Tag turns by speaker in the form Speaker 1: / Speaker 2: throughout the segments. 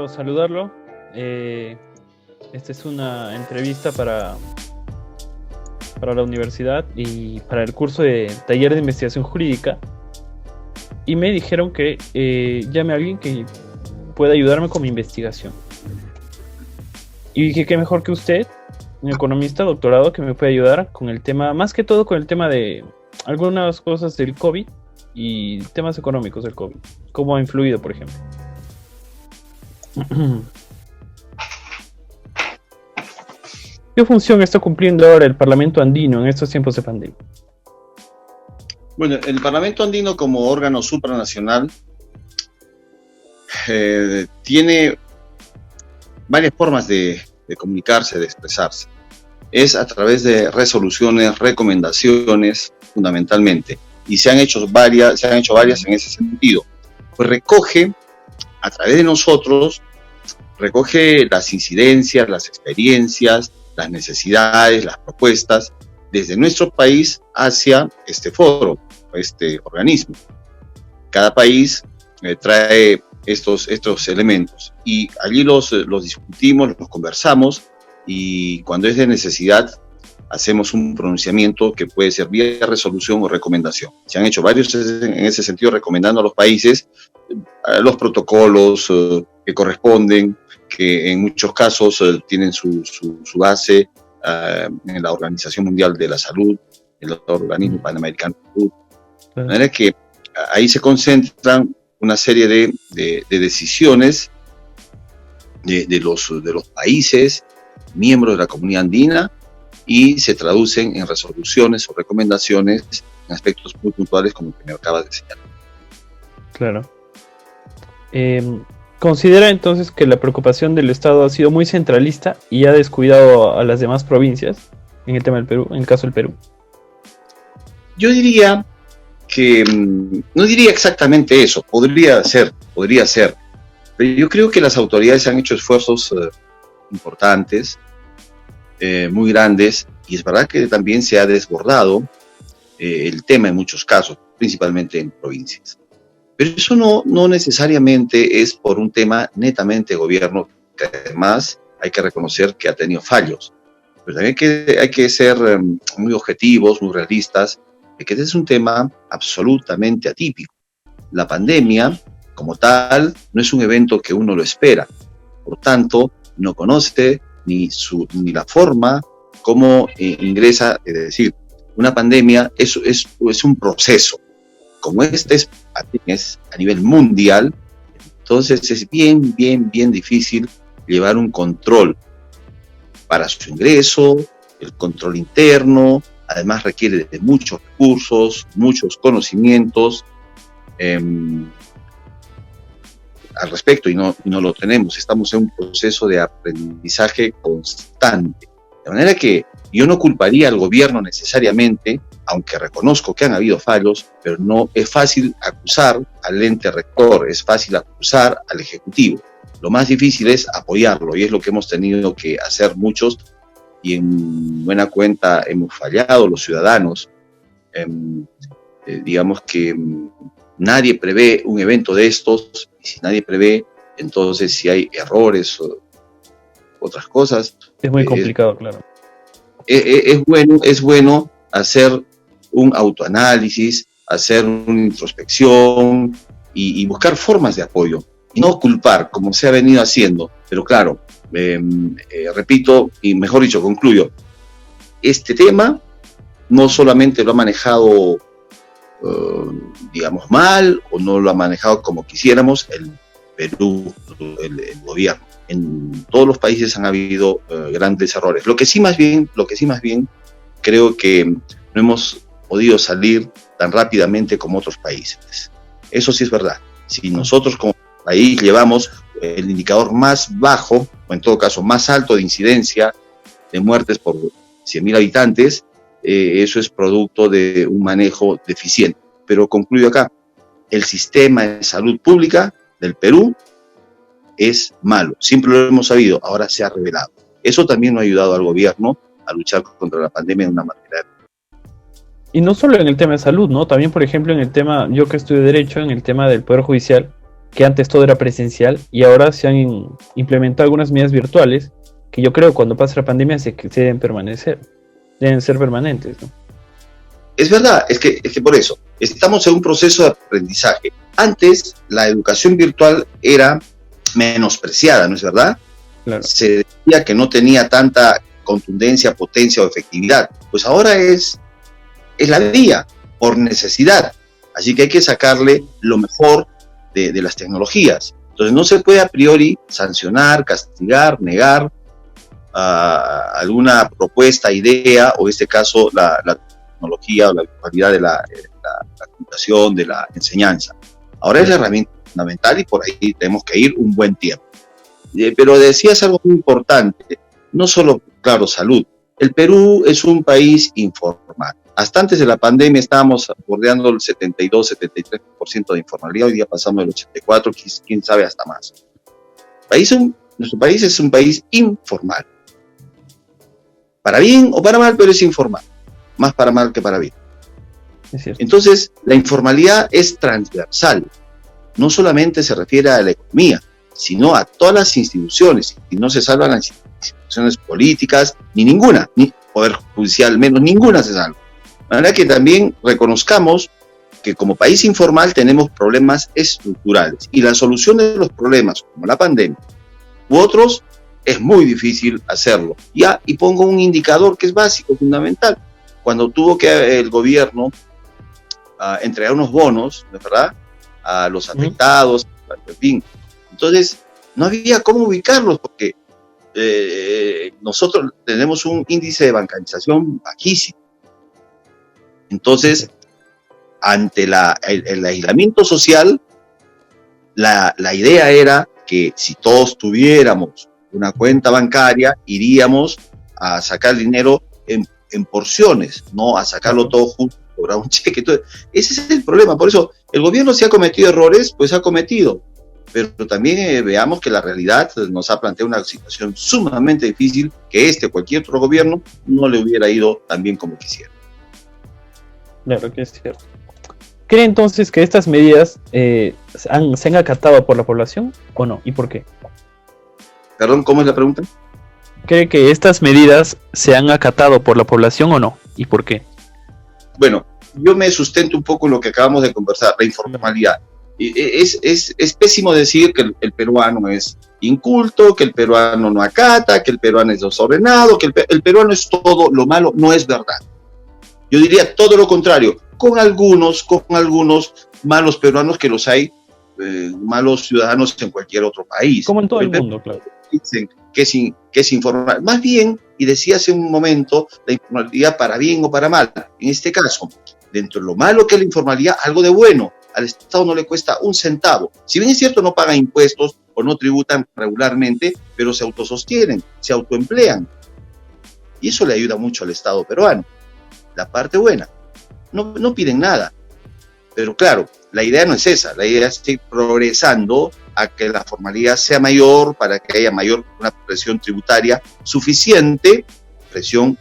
Speaker 1: gusto saludarlo. Esta es una entrevista para la universidad y para el curso de taller de investigación jurídica. Y me dijeron que llame a alguien que pueda ayudarme con mi investigación. Y dije, qué mejor que usted, un economista doctorado que me puede ayudar con el tema, más que todo con el tema de algunas cosas del COVID y temas económicos del COVID. ¿Cómo ha influido, por ejemplo? ¿Qué función está cumpliendo ahora el Parlamento andino en estos tiempos de pandemia?
Speaker 2: Bueno, el Parlamento andino como órgano supranacional tiene varias formas de comunicarse, de expresarse. Es a través de resoluciones, recomendaciones, fundamentalmente, y se han hecho varias en ese sentido. Pues recoge, a través de nosotros, recoge las incidencias, las experiencias, las necesidades, las propuestas, desde nuestro país hacia este foro, este organismo. Cada país trae estos elementos y allí los discutimos, los conversamos, y cuando es de necesidad hacemos un pronunciamiento que puede ser vía resolución o recomendación. Se han hecho varios en ese sentido, recomendando a los países los protocolos que corresponden, que en muchos casos tienen su base en la Organización Mundial de la Salud, en el Organismo Panamericano de Salud. De manera que ahí se concentran una serie de decisiones de los países miembros de la comunidad andina, y se traducen en resoluciones o recomendaciones en aspectos muy puntuales como el que me acabas de señalar.
Speaker 1: Claro. ¿Considera entonces que la preocupación del Estado ha sido muy centralista y ha descuidado a las demás provincias en el tema del Perú, en el caso del Perú?
Speaker 2: Yo diría que, no diría exactamente eso, podría ser, pero yo creo que las autoridades han hecho esfuerzos importantes, muy grandes, y es verdad que también se ha desbordado el tema en muchos casos, principalmente en provincias. Pero eso no necesariamente es por un tema netamente de gobierno, que además hay que reconocer que ha tenido fallos. Pero también hay que ser muy objetivos, muy realistas, de que este es un tema absolutamente atípico. La pandemia, como tal, no es un evento que uno lo espera. Por tanto, no conoce ni la forma como ingresa. Es decir, una pandemia es un proceso. Como este es a nivel mundial, entonces es bien difícil llevar un control para su ingreso, el control interno. Además requiere de muchos recursos, muchos conocimientos al respecto, y no lo tenemos. Estamos en un proceso de aprendizaje constante. De manera que yo no culparía al gobierno necesariamente, aunque reconozco que han habido fallos, pero no es fácil acusar al ente rector, es fácil acusar al Ejecutivo. Lo más difícil es apoyarlo, y es lo que hemos tenido que hacer muchos, y en buena cuenta hemos fallado los ciudadanos. Digamos que nadie prevé un evento de estos, y si nadie prevé, entonces si hay errores o otras cosas.
Speaker 1: Es muy complicado, claro.
Speaker 2: Es bueno hacer un autoanálisis, hacer una introspección y buscar formas de apoyo, y no culpar, como se ha venido haciendo. Pero claro, repito, y mejor dicho, concluyo, este tema no solamente lo ha manejado digamos mal, o no lo ha manejado como quisiéramos el Perú, el gobierno. En todos los países han habido grandes errores. Lo que sí más bien creo que no hemos podido salir tan rápidamente como otros países. Eso sí es verdad. Si nosotros como país llevamos el indicador más bajo, o en todo caso más alto de incidencia de muertes por 100.000 habitantes, eso es producto de un manejo deficiente. Pero concluyo acá, el sistema de salud pública del Perú es malo. Siempre lo hemos sabido, ahora se ha revelado. Eso también no ha ayudado al gobierno a luchar contra la pandemia de una manera.
Speaker 1: Y no solo en el tema de salud, ¿no? También, por ejemplo, en el tema, yo que estudio Derecho, en el tema del Poder Judicial, que antes todo era presencial y ahora se han implementado algunas medidas virtuales que yo creo cuando pase la pandemia se deben permanecer, deben ser permanentes, ¿no?
Speaker 2: Es verdad, es que por eso, estamos en un proceso de aprendizaje. Antes, la educación virtual era menospreciada, ¿no es verdad?
Speaker 1: Claro.
Speaker 2: Se decía que no tenía tanta contundencia, potencia o efectividad. Pues ahora es la vía, por necesidad. Así que hay que sacarle lo mejor de las tecnologías. Entonces no se puede a priori sancionar, castigar, negar alguna propuesta, idea, o en este caso la tecnología o la virtualidad de la comunicación, de la enseñanza. Ahora es la herramienta fundamental y por ahí tenemos que ir un buen tiempo. Pero decías algo muy importante, no solo, claro, salud. El Perú es un país informal. Hasta antes de la pandemia estábamos bordeando el 72-73% de informalidad, hoy día pasamos del 84%, quién sabe hasta más. Nuestro país es un país informal. Para bien o para mal, pero es informal. Más para mal que para bien.
Speaker 1: Es cierto.
Speaker 2: Entonces, la informalidad es transversal. No solamente se refiere a la economía, sino a todas las instituciones. Y no se salvan las instituciones políticas, ni ninguna, ni poder judicial menos, ninguna se salva. La verdad que también reconozcamos que como país informal tenemos problemas estructurales y la solución de los problemas, como la pandemia u otros, es muy difícil hacerlo. Y pongo un indicador que es básico, fundamental. Cuando tuvo que el gobierno entregar unos bonos, ¿verdad?, a los afectados, en fin. Entonces, no había cómo ubicarlos porque nosotros tenemos un índice de bancarización bajísimo. Entonces, ante el aislamiento social, la idea era que si todos tuviéramos una cuenta bancaria, iríamos a sacar dinero en porciones, no a sacarlo todo junto, cobrar un cheque. Entonces, ese es el problema. Por eso, el gobierno si ha cometido errores, pues ha cometido. Pero también veamos que la realidad nos ha planteado una situación sumamente difícil que cualquier otro gobierno no le hubiera ido tan bien como quisiera.
Speaker 1: Claro que es cierto. ¿Cree entonces que estas medidas se han acatado por la población o no? ¿Y por qué?
Speaker 2: Perdón, ¿cómo es la pregunta?
Speaker 1: ¿Cree que estas medidas se han acatado por la población o no? ¿Y por qué?
Speaker 2: Bueno, yo me sustento un poco en lo que acabamos de conversar, la informalidad. Es pésimo decir que el peruano es inculto, que el peruano no acata, que el peruano es desordenado, que el peruano es todo lo malo. No es verdad. Yo diría todo lo contrario, con algunos malos peruanos que los hay, malos ciudadanos en cualquier otro país.
Speaker 1: Como en todo el mundo, claro.
Speaker 2: Dicen que es informal. Más bien, y decía hace un momento, la informalidad para bien o para mal. En este caso, dentro de lo malo que es la informalidad, algo de bueno. Al Estado no le cuesta un centavo. Si bien es cierto, no pagan impuestos o no tributan regularmente, pero se autosostienen, se autoemplean. Y eso le ayuda mucho al Estado peruano. La parte buena. No piden nada. Pero claro, la idea no es esa. La idea es seguir progresando a que la formalidad sea mayor, para que haya una presión tributaria suficiente, presión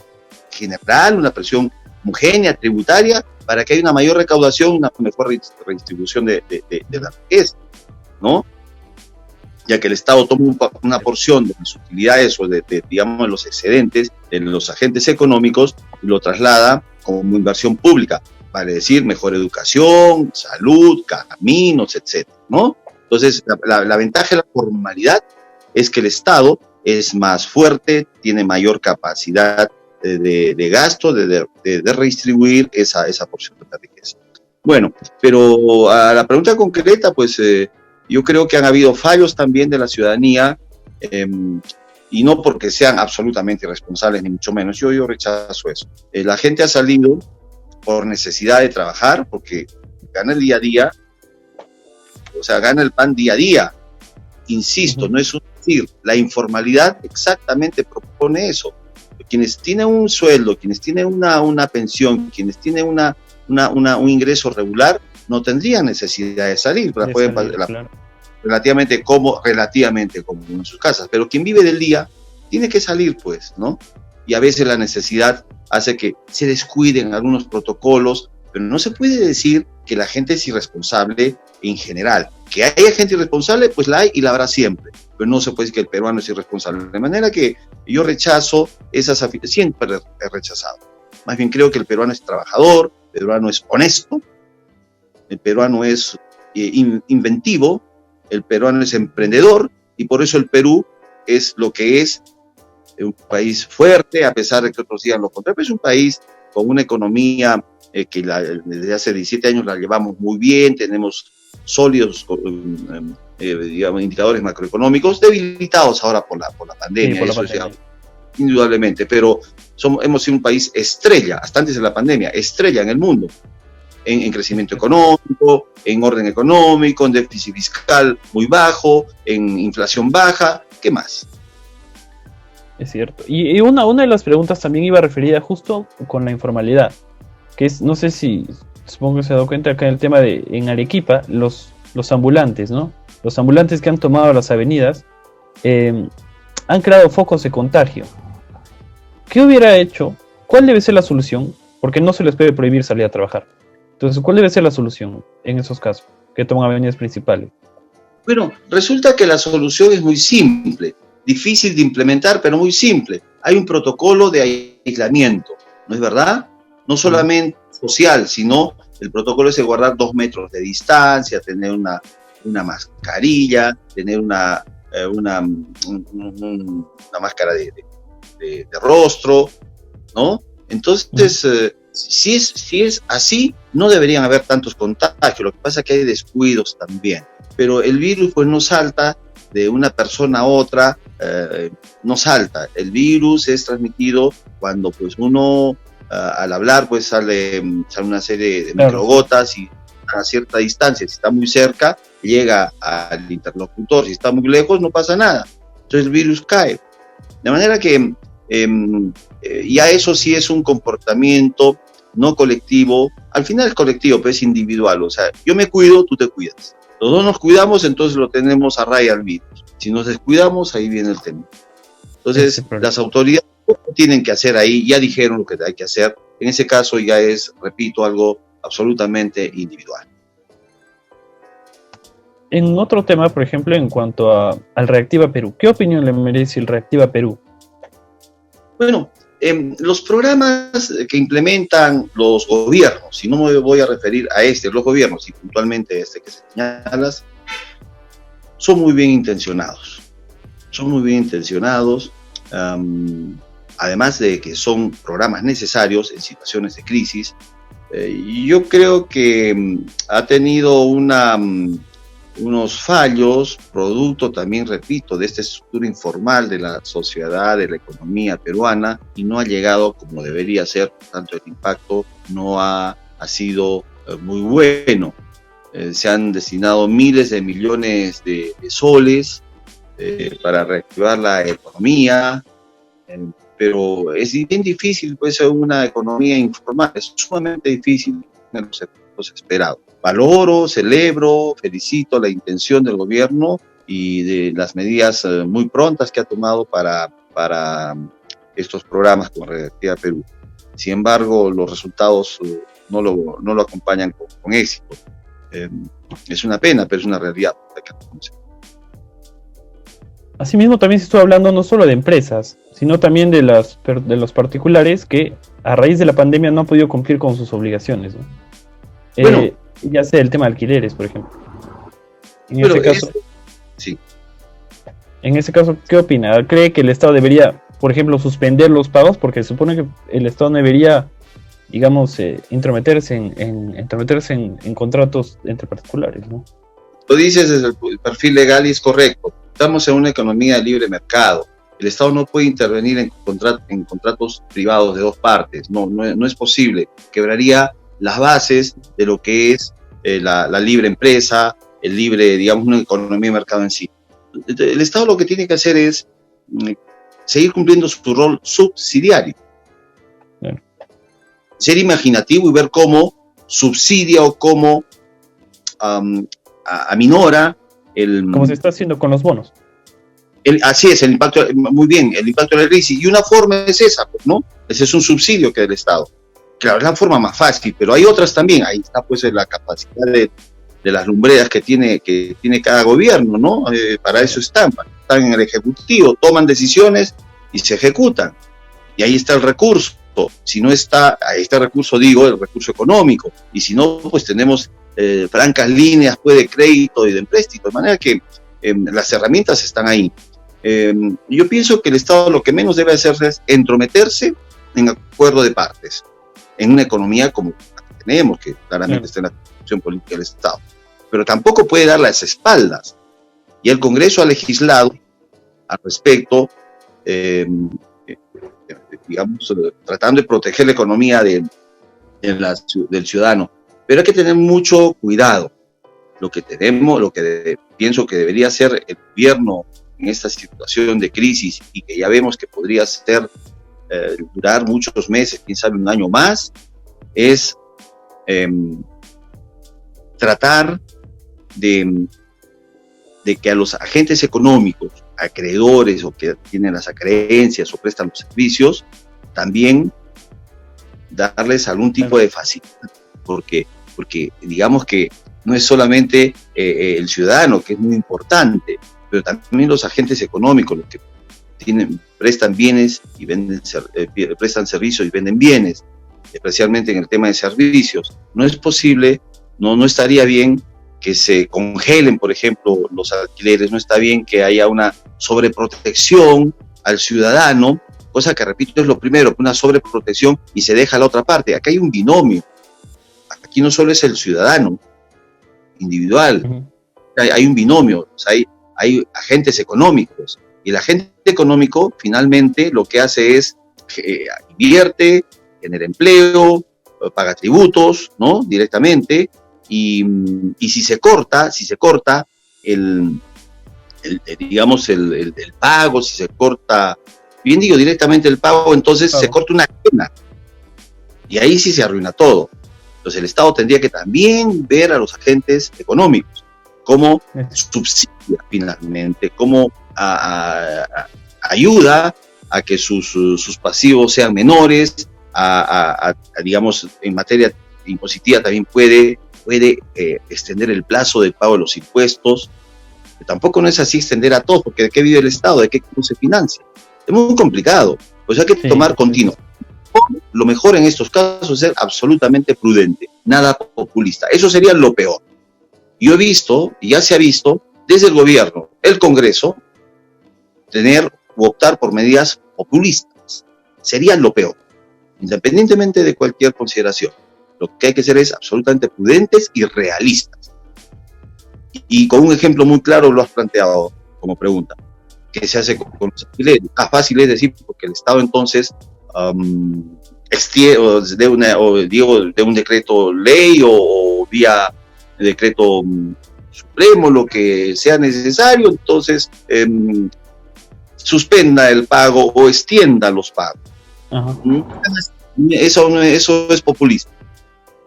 Speaker 2: general, una presión homogénea, tributaria, para que haya una mayor recaudación, una mejor redistribución de la riqueza, ¿no? Ya que el Estado toma una porción de las utilidades o digamos, los excedentes de los agentes económicos y lo traslada como inversión pública, vale decir, mejor educación, salud, caminos, etcétera, ¿no? Entonces, la ventaja de la formalidad es que el Estado es más fuerte, tiene mayor capacidad de gasto, de redistribuir esa porción de la riqueza. Bueno, pero a la pregunta concreta, pues yo creo que han habido fallos también de la ciudadanía, y no porque sean absolutamente irresponsables, ni mucho menos. Yo rechazo eso. La gente ha salido por necesidad de trabajar, porque gana el día a día, o sea, gana el pan día a día. Insisto, no es un decir, la informalidad exactamente propone eso. Quienes tienen un sueldo, quienes tienen una pensión, quienes tienen un ingreso regular, no tendrían necesidad de salir, claro. relativamente como en sus casas. Pero quien vive del día tiene que salir, pues, ¿no? Y a veces la necesidad hace que se descuiden algunos protocolos, pero no se puede decir que la gente es irresponsable en general. Que haya gente irresponsable, pues la hay y la habrá siempre, pero no se puede decir que el peruano es irresponsable. De manera que yo rechazo esas afirmaciones, siempre he rechazado. Más bien creo que el peruano es trabajador, el peruano es honesto, el peruano es inventivo, el peruano es emprendedor, y por eso el Perú es lo que es, un país fuerte, a pesar de que otros digan lo contrario, pero es un país con una economía que desde hace 17 años la llevamos muy bien, tenemos sólidos digamos, indicadores macroeconómicos, debilitados ahora por la pandemia, sí, por la pandemia. Indudablemente, pero hemos sido un país estrella, hasta antes de la pandemia, estrella en el mundo, en crecimiento económico, en orden económico, en déficit fiscal muy bajo, en inflación baja, ¿qué más?
Speaker 1: Es cierto. Y una de las preguntas también iba referida justo con la informalidad, que es, no sé si, supongo que se ha dado cuenta acá en el tema de, en Arequipa, los ambulantes, ¿no? Los ambulantes que han tomado las avenidas han creado focos de contagio. ¿Qué hubiera hecho? ¿Cuál debe ser la solución? Porque no se les puede prohibir salir a trabajar. Entonces, ¿cuál debe ser la solución en esos casos que toman avenidas principales?
Speaker 2: Bueno, resulta que la solución es muy simple, difícil de implementar, pero muy simple. Hay un protocolo de aislamiento, ¿no es verdad? No solamente social, sino el protocolo es de guardar 2 metros de distancia, tener una mascarilla, tener una máscara de rostro, ¿no? Entonces, si es así, no deberían haber tantos contagios. Lo que pasa es que hay descuidos también. Pero el virus pues no salta de una persona a otra, no salta. El virus es transmitido cuando pues uno al hablar pues sale una serie de microgotas y a cierta distancia, si está muy cerca, llega al interlocutor, si está muy lejos no pasa nada. Entonces el virus cae. De manera que ya eso sí es un comportamiento no colectivo. Al final es colectivo, pero es individual. O sea, yo me cuido, tú te cuidas. Los dos nos cuidamos, entonces lo tenemos a raya al virus. Si nos descuidamos, ahí viene el tema. Entonces, las autoridades tienen que hacer ahí, ya dijeron lo que hay que hacer. En ese caso ya es, repito, algo absolutamente individual.
Speaker 1: En otro tema, por ejemplo, en cuanto al Reactiva Perú, ¿qué opinión le merece el Reactiva Perú?
Speaker 2: Bueno, los programas que implementan los gobiernos, y no me voy a referir a los gobiernos, y puntualmente que se señalas, son muy bien intencionados. Son muy bien intencionados, además de que son programas necesarios en situaciones de crisis. Yo creo que ha tenido unos fallos, producto también, repito, de esta estructura informal de la sociedad, de la economía peruana, y no ha llegado como debería ser, por tanto el impacto no ha sido muy bueno. Se han destinado miles de millones de soles para reactivar la economía, pero es bien difícil, pues, una economía informal, es sumamente difícil tener los efectos esperados. Valoro, celebro, felicito la intención del gobierno y de las medidas muy prontas que ha tomado para estos programas como Reactiva Perú. Sin embargo, los resultados no lo acompañan con éxito. Es una pena, pero es una realidad.
Speaker 1: Asimismo, también se estuvo hablando no solo de empresas, sino también de los particulares que a raíz de la pandemia no han podido cumplir con sus obligaciones, ¿no? Bueno, ya sea el tema de alquileres, por ejemplo. En ese caso, ¿qué opina? ¿Cree que el Estado debería, por ejemplo, suspender los pagos? Porque se supone que el Estado no debería, digamos, intrometerse en contratos entre particulares, ¿no?
Speaker 2: Lo dices desde el perfil legal y es correcto. Estamos en una economía de libre mercado. El Estado no puede intervenir en contratos privados de dos partes. No es posible. Quebraría las bases de lo que es la libre empresa, el libre, digamos, una economía de mercado en sí. El Estado lo que tiene que hacer es seguir cumpliendo su rol subsidiario. Bien. Ser imaginativo y ver cómo subsidia o cómo aminora
Speaker 1: como se está haciendo con los bonos.
Speaker 2: Así es, el impacto, muy bien, el impacto de la crisis. Y una forma es esa, pues, ¿no? Ese es un subsidio que del Estado. Claro, es la forma más fácil, pero hay otras también. Ahí está, pues, la capacidad de las lumbreras que tiene cada gobierno, ¿no? Para eso están en el Ejecutivo, toman decisiones y se ejecutan. Y ahí está el recurso. Si no está, ahí está el recurso, digo, el recurso económico. Y si no, pues tenemos francas líneas pues, de crédito y de empréstito. De manera que las herramientas están ahí. Yo pienso que el Estado lo que menos debe hacer es entrometerse en acuerdo de partes, en una economía como la que tenemos, que claramente está en la Constitución Política del Estado. Pero tampoco puede dar las espaldas. Y el Congreso ha legislado al respecto, digamos, tratando de proteger la economía del ciudadano. Pero hay que tener mucho cuidado. Lo que pienso que debería hacer el gobierno en esta situación de crisis y que ya vemos que podría durar muchos meses, quién sabe un año más, es tratar de que a los agentes económicos, acreedores o que tienen las acreencias o prestan los servicios, también darles algún tipo de facilidad, porque digamos que no es solamente el ciudadano, que es muy importante, pero también los agentes económicos, los que prestan bienes y prestan servicios y venden bienes, especialmente en el tema de servicios. No es posible, no estaría bien que se congelen, por ejemplo, los alquileres, no está bien que haya una sobreprotección al ciudadano, cosa que, repito, es lo primero, una sobreprotección y se deja la otra parte. Acá hay un binomio, aquí no solo es el ciudadano individual, hay un binomio, o sea, hay agentes económicos, y el agente económico finalmente lo que hace es invierte, genera empleo, paga tributos, ¿no? Directamente, y si se corta digamos el pago, si se corta, bien digo, directamente el pago, entonces se corta una cadena, y ahí sí se arruina todo. Entonces el Estado tendría que también ver a los agentes económicos, cómo subsidia finalmente, cómo ayuda a que sus pasivos sean menores, digamos, en materia impositiva también puede extender el plazo del pago de los impuestos. Tampoco no es así extender a todos, porque ¿de qué vive el Estado? ¿De qué se financia? Es muy complicado, pues hay que tomar continuo. Lo mejor en estos casos es ser absolutamente prudente, nada populista. Eso sería lo peor. Yo he visto, y ya se ha visto, desde el gobierno, el Congreso, optar por medidas populistas. Sería lo peor, independientemente de cualquier consideración. Lo que hay que hacer es absolutamente prudentes y realistas. Y con un ejemplo muy claro lo has planteado como pregunta. ¿Qué se hace con los alquileres? Fácil es decir, porque el Estado entonces de un decreto ley o vía decreto supremo, lo que sea necesario, entonces suspenda el pago o extienda los pagos. Eso es populista.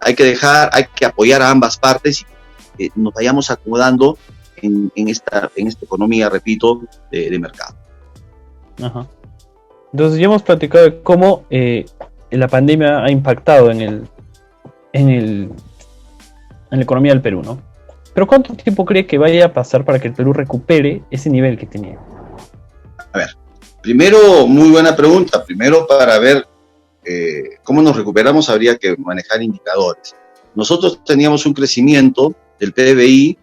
Speaker 2: Hay que apoyar a ambas partes y nos vayamos acomodando en esta economía, repito, de mercado.
Speaker 1: Entonces ya hemos platicado de cómo la pandemia ha impactado en la economía del Perú, ¿no? Pero ¿cuánto tiempo cree que vaya a pasar para que el Perú recupere ese nivel que tenía?
Speaker 2: A ver, primero, muy buena pregunta. Primero, para ver cómo nos recuperamos, habría que manejar indicadores. Nosotros teníamos un crecimiento del PBI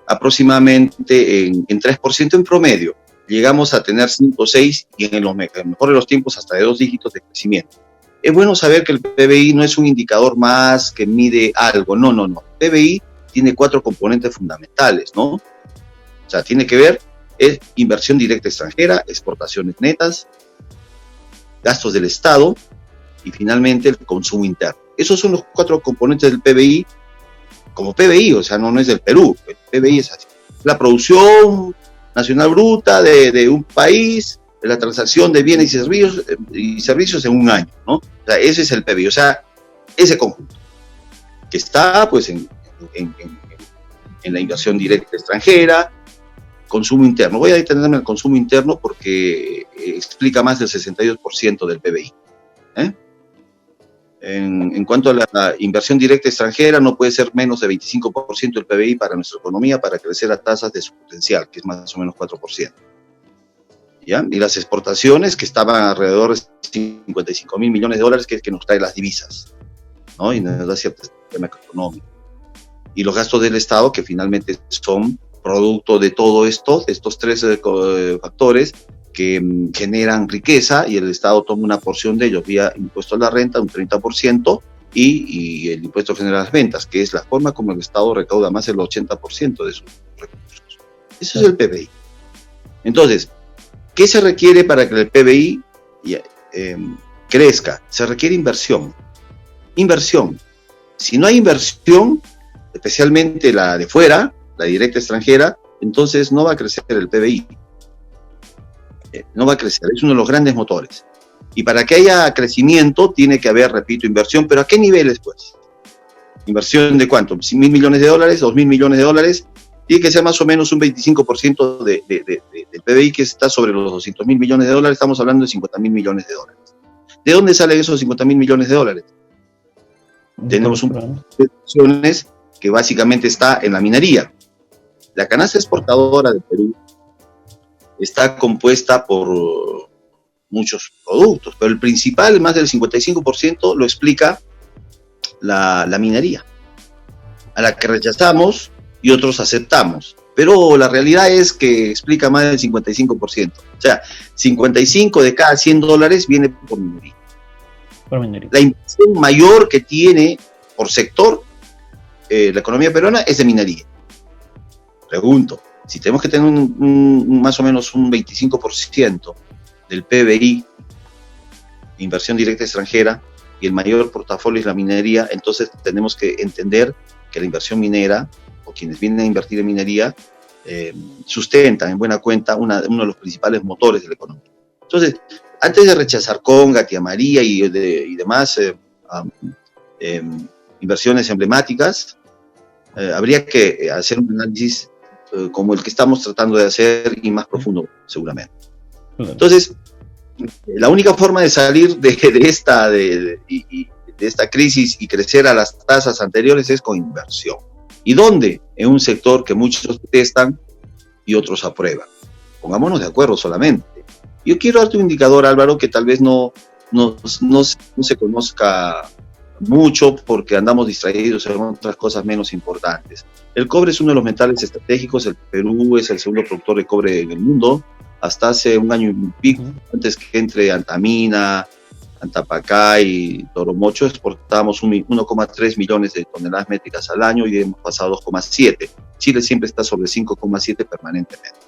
Speaker 2: aproximadamente en 3% en promedio. Llegamos a tener 5 o 6 y en el mejor de los tiempos hasta de 2 dígitos de crecimiento. Es bueno saber que el PBI no es un indicador más que mide algo, no. El PBI tiene 4 componentes fundamentales, ¿no? O sea, tiene que ver inversión directa extranjera, exportaciones netas, gastos del Estado y finalmente el consumo interno. Esos son los 4 componentes del PBI, como PBI, o sea, no es del Perú, el PBI es así. La producción nacional bruta de un país, de la transacción de bienes y servicios en un año, ¿no? O sea, ese es el PBI, o sea, ese conjunto, que está pues en la inversión directa extranjera, consumo interno. Voy a detenerme en el consumo interno porque explica más del 62% del PBI. En cuanto a la inversión directa extranjera, no puede ser menos de 25% del PBI para nuestra economía para crecer a tasas de su potencial, que es más o menos 4%. ¿Ya? Y las exportaciones, que estaban alrededor de 55.000 millones de dólares, que es que nos trae las divisas, ¿no? Y nos da cierto sistema económico. Y los gastos del Estado, que finalmente son producto de todo esto, de estos tres factores que generan riqueza, y el Estado toma una porción de ellos vía impuesto a la renta, un 30%, y el impuesto general a las ventas, que es la forma como el Estado recauda más del 80% de sus recursos. Eso es el PBI. Entonces, ¿qué se requiere para que el PBI crezca? Se requiere inversión. Inversión. Si no hay inversión, especialmente la de fuera, la directa extranjera, entonces no va a crecer el PBI. No va a crecer, es uno de los grandes motores. Y para que haya crecimiento tiene que haber, repito, inversión, pero ¿a qué niveles, pues? ¿Inversión de cuánto? ¿100.000 millones de dólares? ¿2.000 millones de dólares? Tiene que ser más o menos un 25% del PBI, que está sobre los 200.000 millones de dólares. Estamos hablando de 50.000 millones de dólares. ¿De dónde salen esos 50.000 millones de dólares? Tenemos un plan de inversiones que básicamente está en la minería. La canasta exportadora de Perú está compuesta por muchos productos, pero el principal, más del 55%, lo explica la minería, a la que rechazamos y otros aceptamos. Pero la realidad es que explica más del 55%. O sea, 55 de cada 100 dólares viene por minería. La inversión mayor que tiene por sector la economía peruana es de minería. Pregunto, si tenemos que tener más o menos un 25% del PBI, inversión directa extranjera, y el mayor portafolio es la minería, entonces tenemos que entender que la inversión minera, o quienes vienen a invertir en minería, sustentan en buena cuenta uno de los principales motores de la economía. Entonces, antes de rechazar Conga, Tía María y demás inversiones emblemáticas, habría que hacer un análisis como el que estamos tratando de hacer, y más profundo seguramente. Entonces, la única forma de salir de esta crisis y crecer a las tasas anteriores es con inversión. ¿Y dónde? En un sector que muchos detestan y otros aprueban. Pongámonos de acuerdo solamente. Yo quiero darte un indicador, Álvaro, que tal vez no se conozca mucho porque andamos distraídos en otras cosas menos importantes. El cobre es uno de los metales estratégicos. El Perú es el segundo productor de cobre en el mundo. Hasta hace un año y pico, antes que entre Antamina, Antapacá y Toromocho, exportábamos 1,3 millones de toneladas métricas al año, y hemos pasado 2,7. Chile siempre está sobre 5,7 permanentemente.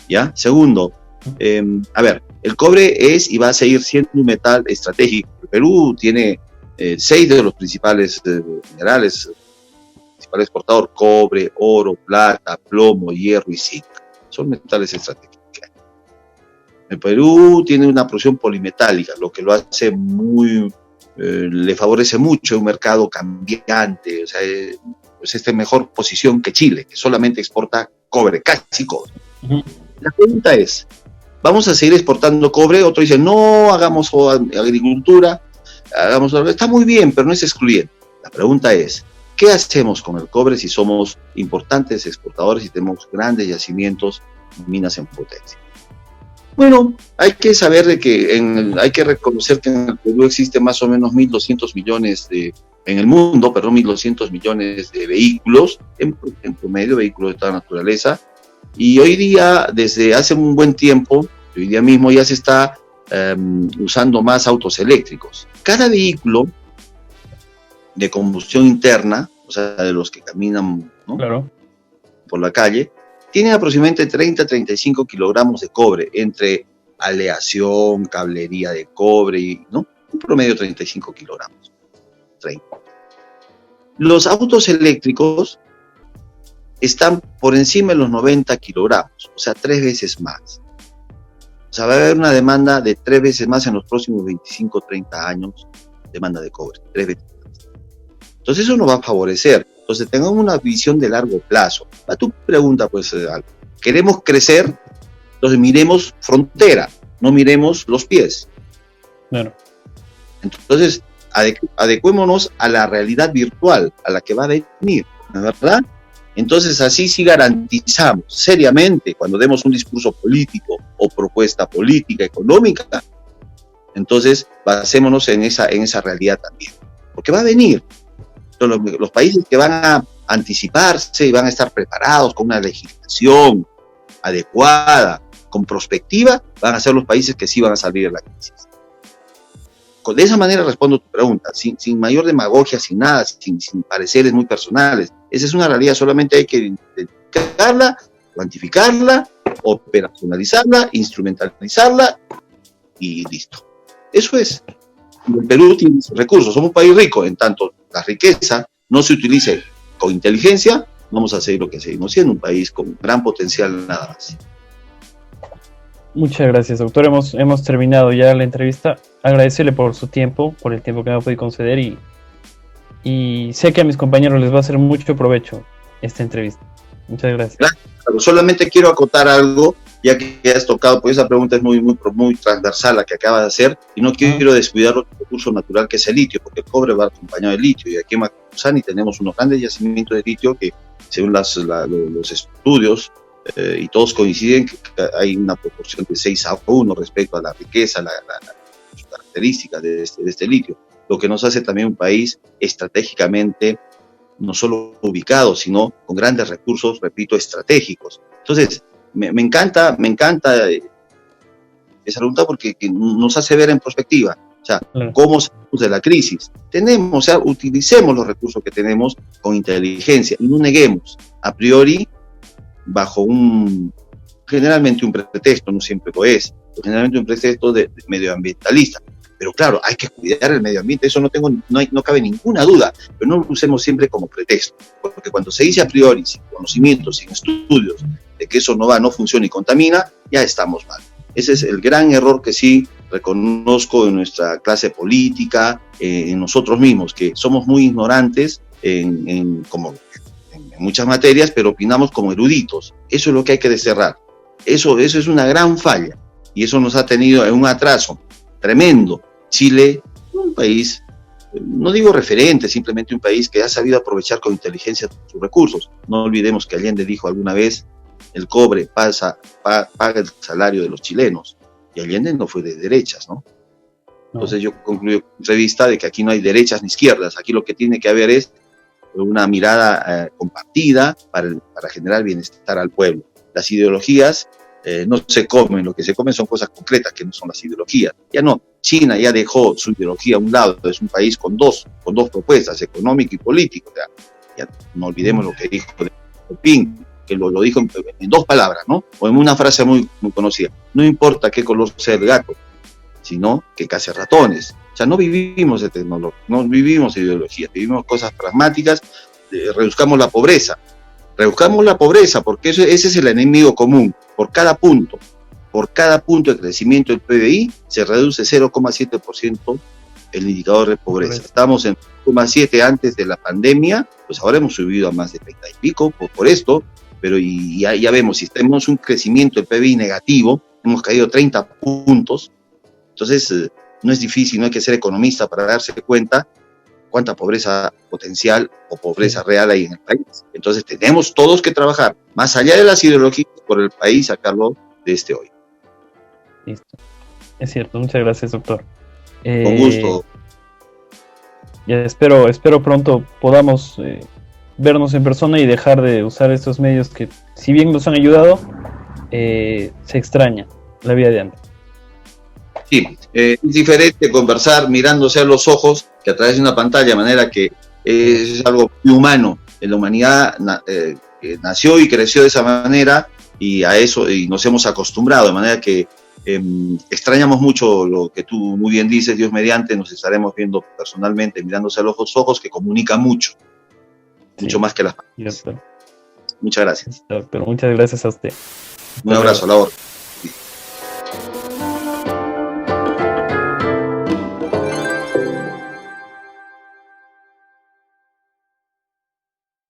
Speaker 2: ¿Ya? Segundo, el cobre es y va a seguir siendo un metal estratégico. El Perú tiene 6 de los principales minerales, principal exportador: cobre, oro, plata, plomo, hierro y zinc. Son metales estratégicos. El Perú tiene una producción polimetálica, lo que lo hace le favorece mucho un mercado cambiante. O sea, pues está en mejor posición que Chile, que solamente exporta cobre, casi cobre. La pregunta es, ¿vamos a seguir exportando cobre? Otro dice, no, hagamos agricultura, está muy bien, pero no es excluyente. La pregunta es, ¿qué hacemos con el cobre si somos importantes exportadores y tenemos grandes yacimientos, minas en potencia? Bueno, hay que saber hay que reconocer que en el Perú existe más o menos 1.200 millones en el mundo, 1.200 millones de vehículos, en promedio, vehículos de toda naturaleza, y hoy día, desde hace un buen tiempo, hoy día mismo ya se está usando más autos eléctricos. Cada vehículo de combustión interna, o sea, de los que caminan, ¿no?, claro, por la calle, tiene aproximadamente 30-35 kilogramos de cobre, entre aleación, cablería de cobre, ¿no? Un promedio de 35 kilogramos. 30. Los autos eléctricos están por encima de los 90 kilogramos, o sea, 3 veces más. O sea, va a haber una demanda de 3 veces más en los próximos 25-30 años, demanda de cobre, 3 veces más. Entonces eso nos va a favorecer. Entonces tengamos una visión de largo plazo. A tu pregunta, pues, queremos crecer, entonces miremos frontera, no miremos los pies. Claro. Entonces adecuémonos a la realidad virtual, a la que va a venir, ¿verdad? Entonces así sí garantizamos seriamente, cuando demos un discurso político o propuesta política, económica, entonces basémonos en esa realidad también, porque va a venir. Los países que van a anticiparse y van a estar preparados con una legislación adecuada, con prospectiva, van a ser los países que sí van a salir de la crisis. De esa manera respondo tu pregunta, sin mayor demagogia, sin nada, sin pareceres muy personales. Esa es una realidad, solamente hay que identificarla, cuantificarla, operacionalizarla, instrumentalizarla y listo. Eso es. El Perú tiene sus recursos, somos un país rico, en tanto la riqueza no se utilice con inteligencia, vamos a seguir lo que seguimos siendo, un país con gran potencial nada más.
Speaker 1: Muchas gracias, doctor. Hemos terminado ya la entrevista. Agradecerle por su tiempo, por el tiempo que me ha podido conceder y sé que a mis compañeros les va a hacer mucho provecho esta entrevista. Muchas gracias.
Speaker 2: Claro, solamente quiero acotar algo, ya que has tocado, pues esa pregunta es muy transversal la que acabas de hacer, y no quiero descuidar otro recurso natural que es el litio, porque el cobre va acompañado de litio, y aquí en Macusani tenemos unos grandes yacimientos de litio que, según los estudios, y todos coinciden que hay una proporción de 6-1 respecto a la riqueza, las características de este litio, lo que nos hace también un país estratégicamente no solo ubicado, sino con grandes recursos, repito, estratégicos. Entonces, me encanta esa pregunta porque nos hace ver en perspectiva, o sea, cómo salimos de la crisis. Utilicemos los recursos que tenemos con inteligencia y no neguemos a priori bajo generalmente un pretexto, no siempre lo es, pero generalmente un pretexto de medioambientalista. Pero claro, hay que cuidar el medio ambiente, eso no cabe ninguna duda, pero no lo usemos siempre como pretexto, porque cuando se dice a priori, sin conocimientos, sin estudios, de que eso no funciona y contamina, ya estamos mal. Ese es el gran error que sí reconozco en nuestra clase política, en nosotros mismos, que somos muy ignorantes en muchas materias, pero opinamos como eruditos. Eso es lo que hay que desterrar. Eso es una gran falla, y eso nos ha tenido en un atraso tremendo. Chile, un país, no digo referente, simplemente un país que ha sabido aprovechar con inteligencia sus recursos. No olvidemos que Allende dijo alguna vez, el cobre paga el salario de los chilenos, y Allende no fue de derechas, ¿no? Entonces yo concluyo con la entrevista de que aquí no hay derechas ni izquierdas, aquí lo que tiene que haber es una mirada compartida para generar bienestar al pueblo. Las ideologías no se comen, lo que se comen son cosas concretas que no son las ideologías. Ya no, China ya dejó su ideología a un lado, es un país con dos propuestas, económica y política. Ya no olvidemos lo que dijo Xi Jinping, que lo dijo en dos palabras, ¿no? O en una frase muy conocida: no importa qué color sea el gato, sino que case ratones. O sea, no vivimos de tecnología, no vivimos de ideología, vivimos cosas pragmáticas. Reduzcamos la pobreza, porque ese es el enemigo común. Por cada punto de crecimiento del PBI se reduce 0,7% el indicador de pobreza. Estamos en 0,7 antes de la pandemia, pues ahora hemos subido a más de 30 y pico por esto, pero ya vemos, si tenemos un crecimiento del PBI negativo, hemos caído 30 puntos, entonces no es difícil, no hay que ser economista para darse cuenta cuánta pobreza potencial o pobreza real hay en el país. Entonces tenemos todos que trabajar, más allá de las ideologías, por el país, sacarlo de este hoy.
Speaker 1: Listo. Es cierto, muchas gracias, doctor.
Speaker 2: Con gusto.
Speaker 1: Ya espero pronto podamos vernos en persona y dejar de usar estos medios que, si bien nos han ayudado, se extraña la vida de antes.
Speaker 2: Sí, es diferente conversar mirándose a los ojos que a través de una pantalla, de manera que es algo muy humano. En la humanidad nació y creció de esa manera, y a eso y nos hemos acostumbrado, de manera que extrañamos mucho lo que tú muy bien dices. Dios mediante nos estaremos viendo personalmente, mirándose a los ojos, que comunica mucho más que las palabras. Muchas gracias.
Speaker 1: Doctor, muchas gracias a usted.
Speaker 2: Un abrazo, a la orden.